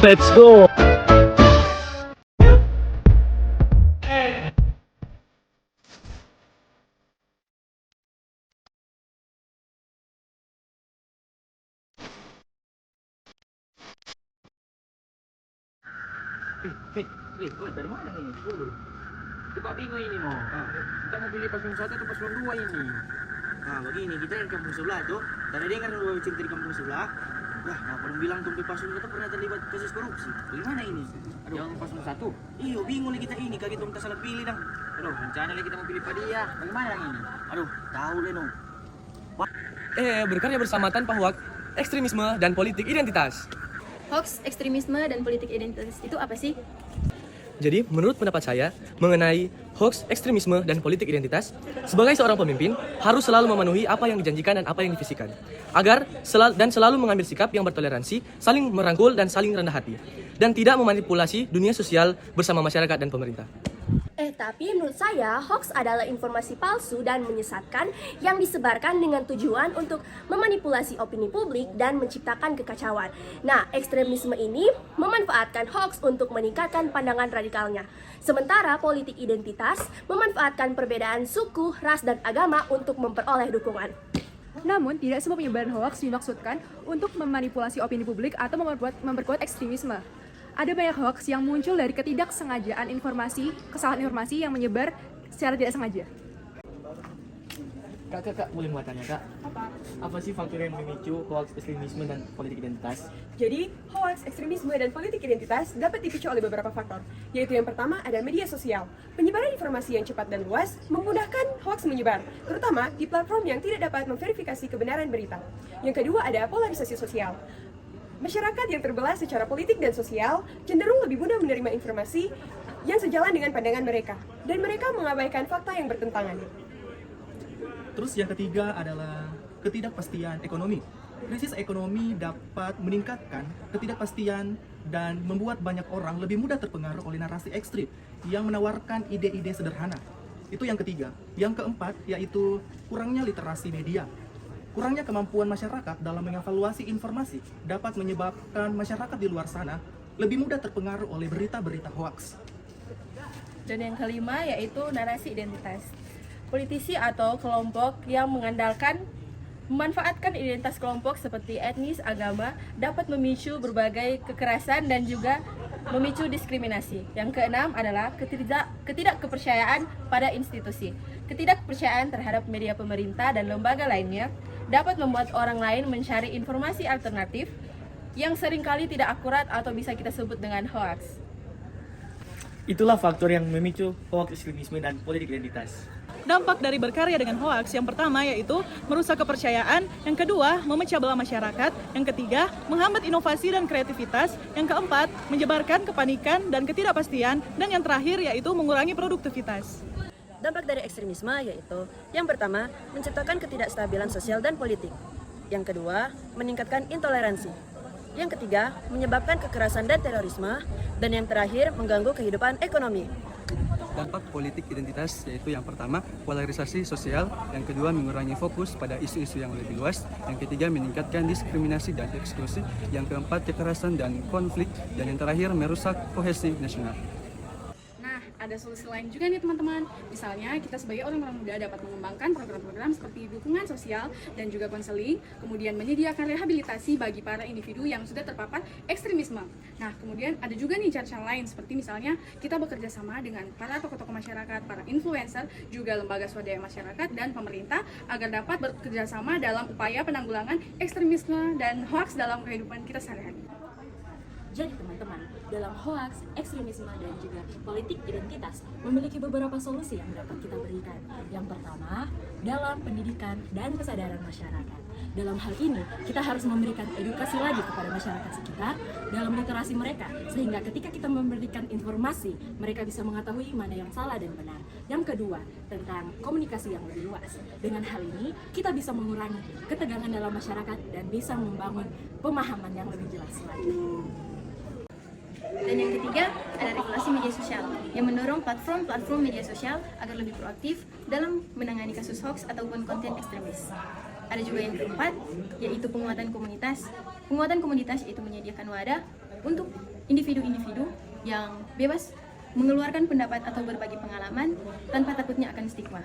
Let's go. Dari mana nih? Kita bingung ini mau. Kita mau pilih paslon 1 atau paslon 2 ini? Nah begini, kita dari kampung sebelah tuh, tadi dengar lu cerita di kampung sebelah. Nah, orang bilang tuh paslon kita pernah terlibat kasus korupsi. Bagaimana ini? Aduh, Yang paslon 1? iyo bingung nih kita ini, kaget kita salah pilih dah. Aduh, rencana lagi kita mau pilih dia. Bagaimana yang ini? Aduh, tahu deh no. Berkarya bersama tanpa hoaks, ekstremisme, dan politik identitas. Hoax, ekstremisme, dan politik identitas itu apa sih? Jadi, menurut pendapat saya, mengenai hoax, ekstremisme, dan politik identitas, sebagai seorang pemimpin, harus selalu memenuhi apa yang dijanjikan dan apa yang divisikan. Agar selalu mengambil sikap yang bertoleransi, saling merangkul, dan saling rendah hati. Dan tidak memanipulasi dunia sosial bersama masyarakat dan pemerintah. Tapi menurut saya, hoax adalah informasi palsu dan menyesatkan yang disebarkan dengan tujuan untuk memanipulasi opini publik dan menciptakan kekacauan. Nah, ekstremisme ini memanfaatkan hoax untuk meningkatkan pandangan radikalnya. Sementara politik identitas memanfaatkan perbedaan suku, ras, dan agama untuk memperoleh dukungan. Namun, tidak semua penyebaran hoaks dimaksudkan untuk memanipulasi opini publik atau memperkuat ekstremisme. Ada banyak hoaks yang muncul dari ketidaksengajaan kesalahan informasi yang menyebar secara tidak sengaja. Kak, boleh mau tanya kak? Apa sih faktor yang memicu hoax, ekstremisme, dan politik identitas? Jadi, hoax, ekstremisme, dan politik identitas dapat dipicu oleh beberapa faktor, yaitu yang pertama ada media sosial. Penyebaran informasi yang cepat dan luas memudahkan hoax menyebar, terutama di platform yang tidak dapat memverifikasi kebenaran berita. Yang kedua ada polarisasi sosial. Masyarakat yang terbelah secara politik dan sosial cenderung lebih mudah menerima informasi yang sejalan dengan pandangan mereka, dan mereka mengabaikan fakta yang bertentangan. Terus yang ketiga adalah ketidakpastian ekonomi. Krisis ekonomi dapat meningkatkan ketidakpastian dan membuat banyak orang lebih mudah terpengaruh oleh narasi ekstrim yang menawarkan ide-ide sederhana. Itu yang ketiga. Yang keempat yaitu kurangnya literasi media. Kurangnya kemampuan masyarakat dalam mengevaluasi informasi dapat menyebabkan masyarakat di luar sana lebih mudah terpengaruh oleh berita-berita hoaks. Dan yang kelima yaitu narasi identitas. Politisi atau kelompok yang memanfaatkan identitas kelompok seperti etnis, agama dapat memicu berbagai kekerasan dan juga memicu diskriminasi. Yang keenam adalah ketidakkepercayaan pada institusi. Ketidakpercayaan terhadap media pemerintah dan lembaga lainnya dapat membuat orang lain mencari informasi alternatif yang seringkali tidak akurat atau bisa kita sebut dengan hoax. Itulah faktor yang memicu hoax, ekstremisme, dan politik identitas. Dampak dari berkarya dengan hoaks yang pertama yaitu merusak kepercayaan, yang kedua memecah belah masyarakat, yang ketiga menghambat inovasi dan kreativitas, yang keempat menyebarkan kepanikan dan ketidakpastian, dan yang terakhir yaitu mengurangi produktivitas. Dampak dari ekstremisme yaitu yang pertama, menciptakan ketidakstabilan sosial dan politik. Yang kedua, meningkatkan intoleransi. Yang ketiga, menyebabkan kekerasan dan terorisme. Dan yang terakhir, mengganggu kehidupan ekonomi. Dampak politik identitas yaitu yang pertama, polarisasi sosial, yang kedua, mengurangi fokus pada isu-isu yang lebih luas, yang ketiga, meningkatkan diskriminasi dan eksklusi, yang keempat, kekerasan dan konflik, dan yang terakhir, merusak kohesi nasional. Ada solusi lain juga nih teman-teman. Misalnya kita sebagai orang-orang muda dapat mengembangkan program-program seperti dukungan sosial dan juga konseling, kemudian menyediakan rehabilitasi bagi para individu yang sudah terpapar ekstremisme. Nah, kemudian ada juga nih cara-cara lain seperti misalnya kita bekerja sama dengan para tokoh-tokoh masyarakat, para influencer, juga lembaga swadaya masyarakat dan pemerintah agar dapat bekerja sama dalam upaya penanggulangan ekstremisme dan hoaks dalam kehidupan kita sehari-hari. Jadi teman-teman, dalam hoaks, ekstremisme, dan juga politik identitas memiliki beberapa solusi yang dapat kita berikan. Yang pertama, dalam pendidikan dan kesadaran masyarakat. Dalam hal ini, kita harus memberikan edukasi lagi kepada masyarakat sekitar dalam literasi mereka, sehingga ketika kita memberikan informasi, mereka bisa mengetahui mana yang salah dan benar. Yang kedua, tentang komunikasi yang lebih luas. Dengan hal ini, kita bisa mengurangi ketegangan dalam masyarakat dan bisa membangun pemahaman yang lebih jelas lagi. Dan yang ketiga, ada regulasi media sosial yang mendorong platform media sosial agar lebih proaktif dalam menangani kasus hoax ataupun konten ekstremis. Ada juga yang keempat, yaitu penguatan komunitas. Penguatan komunitas itu menyediakan wadah untuk individu-individu yang bebas mengeluarkan pendapat atau berbagi pengalaman tanpa takutnya akan stigma.